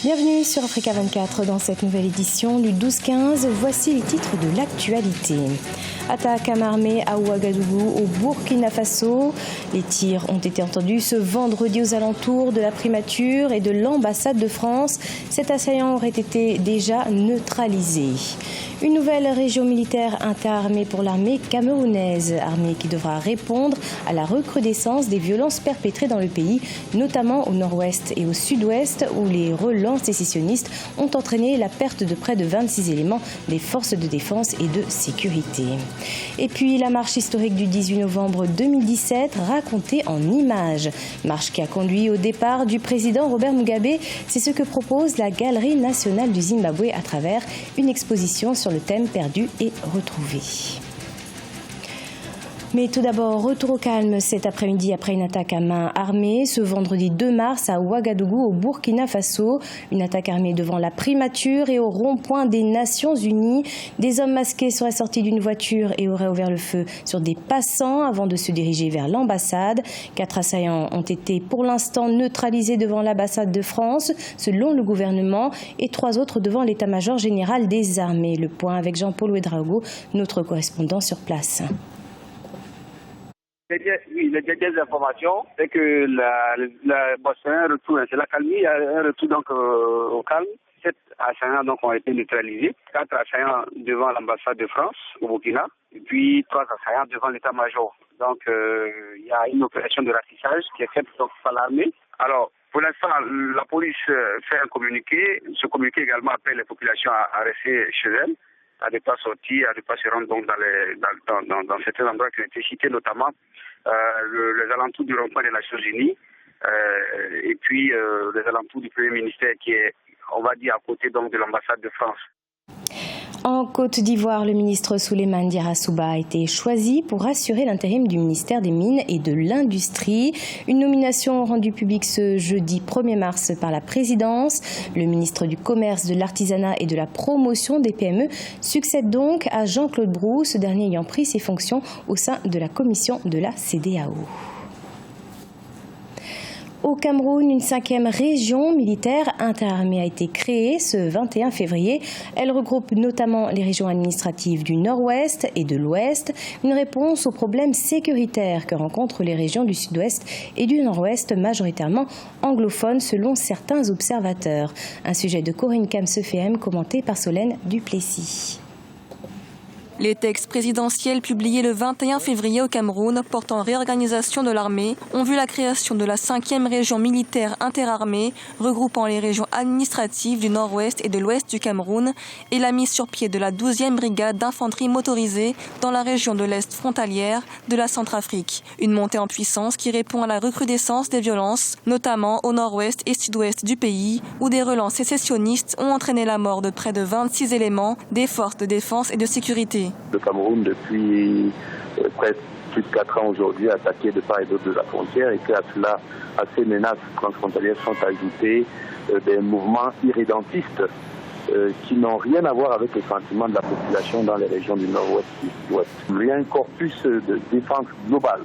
Bienvenue sur Africa 24 dans cette nouvelle édition du 12-15. Voici les titres de l'actualité. Attaque à main armée à Ouagadougou au Burkina Faso. Les tirs ont été entendus ce vendredi aux alentours de la primature et de l'ambassade de France. Cet assaillant aurait été déjà neutralisé. Une nouvelle région militaire interarmée pour l'armée camerounaise, armée qui devra répondre à la recrudescence des violences perpétrées dans le pays, notamment au nord-ouest et au sud-ouest, où les relances sécessionnistes ont entraîné la perte de près de 26 éléments des forces de défense et de sécurité. Et puis la marche historique du 18 novembre 2017, racontée en images. Marche qui a conduit au départ du président Robert Mugabe. C'est ce que propose la Galerie nationale du Zimbabwe à travers une exposition sur le thème perdu et retrouvé. Mais tout d'abord, retour au calme cet après-midi après une attaque à main armée ce vendredi 2 mars à Ouagadougou au Burkina Faso. Une attaque armée devant la primature et au rond-point des Nations Unies. Des hommes masqués seraient sortis d'une voiture et auraient ouvert le feu sur des passants avant de se diriger vers l'ambassade. 4 assaillants ont été pour l'instant neutralisés devant l'ambassade de France, selon le gouvernement, et 3 autres devant l'état-major général des armées. Le point avec Jean-Paul Ouedraogo, notre correspondant sur place. Oui, les dernières informations, c'est que c'est un retour, c'est la calmie, il y a un retour donc au calme. 7 assaillants donc ont été neutralisés, 4 assaillants devant l'ambassade de France au Burkina, et puis 3 assaillants devant l'état-major. Donc il y a une opération de ratissage qui est faite donc par l'armée. Alors pour l'instant, la police fait un communiqué. Ce communiqué également appelle les populations à rester chez elles, à ne pas sortir, à ne pas se rendre donc dans certains endroits qui ont été cités, notamment les alentours du rond-point des Nations Unies et puis les alentours du Premier ministère qui est, on va dire, à côté donc de l'ambassade de France. En Côte d'Ivoire, le ministre Souleymane Diarra-Souba a été choisi pour assurer l'intérim du ministère des Mines et de l'Industrie. Une nomination rendue publique ce jeudi 1er mars par la présidence. Le ministre du Commerce, de l'Artisanat et de la Promotion des PME succède donc à Jean-Claude Brou, ce dernier ayant pris ses fonctions au sein de la commission de la CEDEAO. Au Cameroun, une 5e région militaire interarmée a été créée ce 21 février. Elle regroupe notamment les régions administratives du Nord-Ouest et de l'Ouest. Une réponse aux problèmes sécuritaires que rencontrent les régions du Sud-Ouest et du Nord-Ouest, majoritairement anglophones selon certains observateurs. Un sujet de Corinne Kamsefehem commenté par Solène Duplessis. Les textes présidentiels publiés le 21 février au Cameroun portant réorganisation de l'armée ont vu la création de la 5e région militaire interarmée regroupant les régions administratives du nord-ouest et de l'ouest du Cameroun et la mise sur pied de la 12e brigade d'infanterie motorisée dans la région de l'Est frontalière de la Centrafrique. Une montée en puissance qui répond à la recrudescence des violences, notamment au nord-ouest et sud-ouest du pays où des relances sécessionnistes ont entraîné la mort de près de 26 éléments des forces de défense et de sécurité. Le Cameroun, depuis presque plus de 4 ans aujourd'hui, est attaqué de part et d'autre de la frontière et qu'à cela, à ces menaces transfrontalières sont ajoutées des mouvements irrédentistes qui n'ont rien à voir avec les sentiments de la population dans les régions du nord-ouest et du sud-ouest. Il y a un corpus de défense globale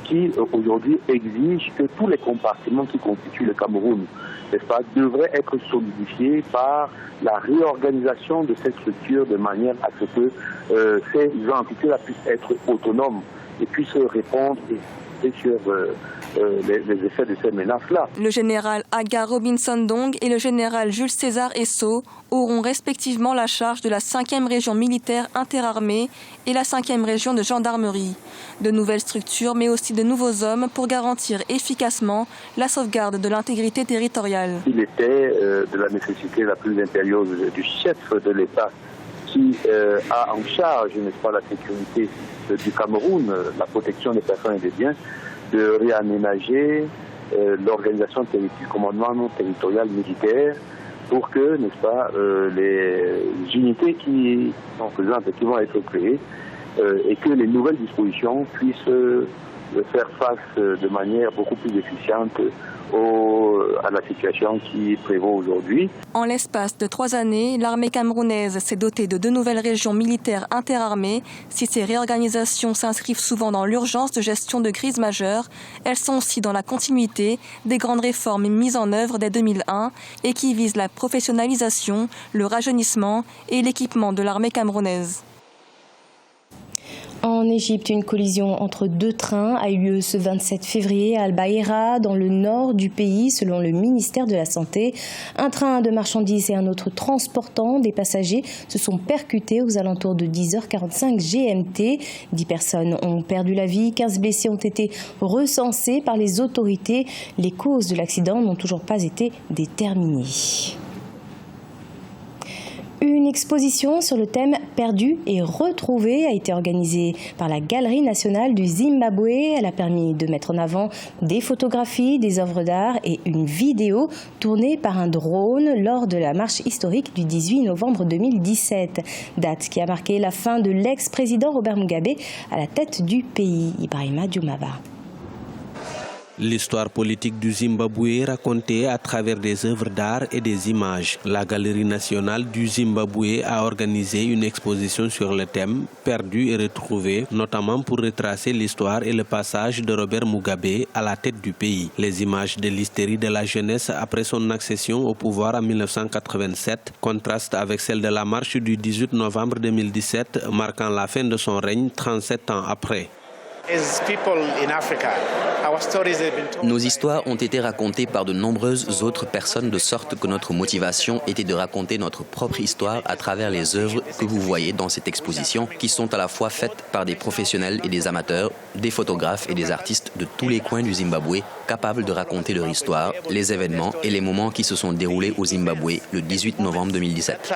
qui aujourd'hui exige que tous les compartiments qui constituent le Cameroun, n'est-ce pas, devraient être solidifiés par la réorganisation de cette structure de manière à ce que ces entités-là puissent être autonomes et puissent répondre sur les effets de ces menaces-là. Le général Aga Robinson Dong et le général Jules César Esso auront respectivement la charge de la 5e région militaire interarmée et la 5e région de gendarmerie. De nouvelles structures, mais aussi de nouveaux hommes pour garantir efficacement la sauvegarde de l'intégrité territoriale. Il était de la nécessité la plus impérieuse du chef de l'État qui a en charge, n'est-ce pas, la sécurité du Cameroun, la protection des personnes et des biens, de réaménager l'organisation du commandement territorial militaire pour que, n'est-ce pas, les unités qui sont présentes et qui vont être créées et que les nouvelles dispositions puissent faire face de manière beaucoup plus efficiente à la situation qui prévaut aujourd'hui. En l'espace de 3 années, l'armée camerounaise s'est dotée de 2 nouvelles régions militaires interarmées. Si ces réorganisations s'inscrivent souvent dans l'urgence de gestion de crises majeures, elles sont aussi dans la continuité des grandes réformes mises en œuvre dès 2001 et qui visent la professionnalisation, le rajeunissement et l'équipement de l'armée camerounaise. En Égypte, une collision entre 2 trains a eu lieu ce 27 février à Al-Bahira, dans le nord du pays, selon le ministère de la Santé. Un train de marchandises et un autre transportant des passagers se sont percutés aux alentours de 10h45 GMT. 10 personnes ont perdu la vie, 15 blessés ont été recensés par les autorités. Les causes de l'accident n'ont toujours pas été déterminées. Une exposition sur le thème « Perdu et retrouvé » a été organisée par la Galerie nationale du Zimbabwe. Elle a permis de mettre en avant des photographies, des œuvres d'art et une vidéo tournée par un drone lors de la marche historique du 18 novembre 2017. Date qui a marqué la fin de l'ex-président Robert Mugabe à la tête du pays. Ibrahima Dioumaba. L'histoire politique du Zimbabwe racontée à travers des œuvres d'art et des images. La Galerie nationale du Zimbabwe a organisé une exposition sur le thème « Perdu et retrouvé », notamment pour retracer l'histoire et le passage de Robert Mugabe à la tête du pays. Les images de l'hystérie de la jeunesse après son accession au pouvoir en 1987 contrastent avec celles de la marche du 18 novembre 2017, marquant la fin de son règne 37 ans après. Nos histoires ont été racontées par de nombreuses autres personnes de sorte que notre motivation était de raconter notre propre histoire à travers les œuvres que vous voyez dans cette exposition qui sont à la fois faites par des professionnels et des amateurs, des photographes et des artistes de tous les coins du Zimbabwe capables de raconter leur histoire, les événements et les moments qui se sont déroulés au Zimbabwe le 18 novembre 2017.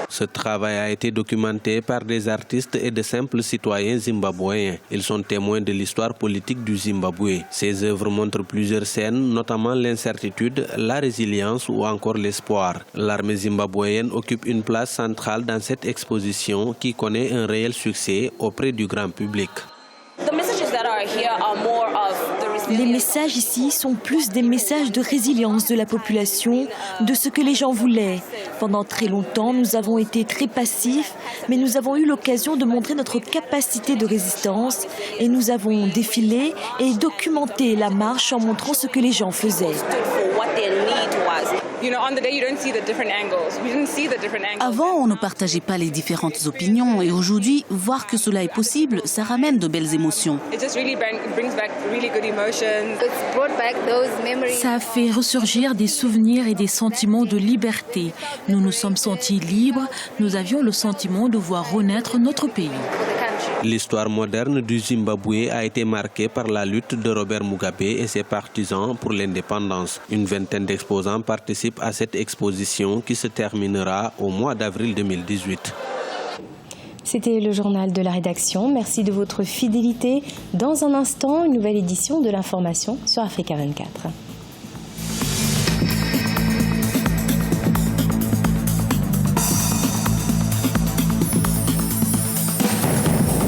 Ce travail a été documenté par des artistes et de simples citoyens zimbabwéens. Ils sont témoins de l'histoire politique du Zimbabwe. Ces œuvres montrent plusieurs scènes, notamment l'incertitude, la résilience ou encore l'espoir. L'armée zimbabwéenne occupe une place centrale dans cette exposition qui connaît un réel succès auprès du grand public. Les messages ici sont plus des messages de résilience de la population, de ce que les gens voulaient. Pendant très longtemps, nous avons été très passifs, mais nous avons eu l'occasion de montrer notre capacité de résistance et nous avons défilé et documenté la marche en montrant ce que les gens faisaient. Avant, on ne partageait pas les différentes opinions et aujourd'hui, voir que cela est possible, ça ramène de belles émotions. Ça a fait ressurgir des souvenirs et des sentiments de liberté. Nous nous sommes sentis libres, nous avions le sentiment de voir renaître notre pays. L'histoire moderne du Zimbabwe a été marquée par la lutte de Robert Mugabe et ses partisans pour l'indépendance. Une vingtaine d'exposants participent à cette exposition qui se terminera au mois d'avril 2018. C'était le journal de la rédaction. Merci de votre fidélité. Dans un instant, une nouvelle édition de l'information sur Africa 24.